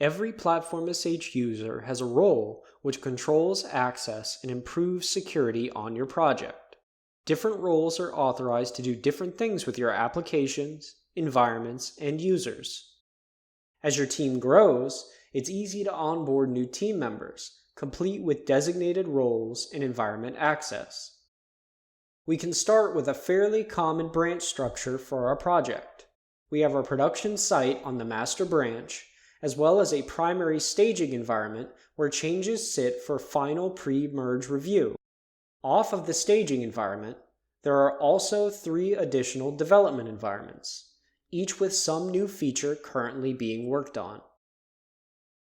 Every Platform.sh user has a role which controls access and improves security on your project. Different roles are authorized to do different things with your applications, environments, and users. As your team grows, it's easy to onboard new team members, complete with designated roles and environment access. We can start with a fairly common branch structure for our project. We have our production site on the master branch, as well as a primary staging environment where changes sit for final pre-merge review. Off of the staging environment, there are also 3 additional development environments, each with some new feature currently being worked on.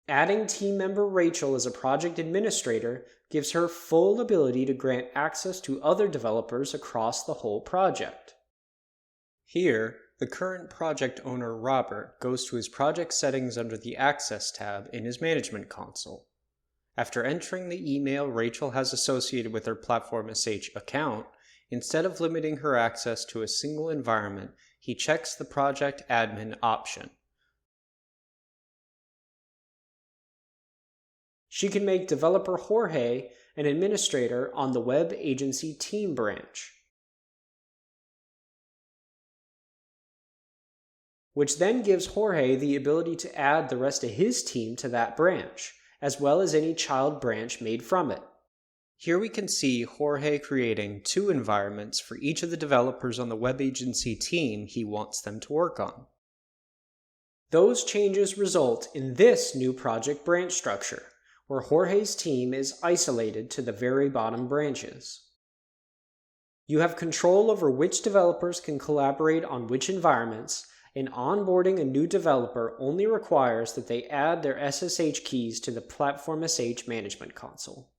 Adding team member Rachel as a project administrator gives her full ability to grant access to other developers across the whole project. Here, the current project owner Robert goes to his project settings under the Access tab in his management console. After entering the email Rachel has associated with her Platform.sh account, instead of limiting her access to a single environment, he checks the project admin option. She can make developer Jorge an administrator on the web agency team branch, which then gives Jorge the ability to add the rest of his team to that branch, as well as any child branch made from it. Here we can see Jorge creating 2 environments for each of the developers on the web agency team he wants them to work on. Those changes result in this new project branch structure, where Jorge's team is isolated to the very bottom branches. You have control over which developers can collaborate on which environments, and onboarding a new developer only requires that they add their SSH keys to the Platform.sh management console.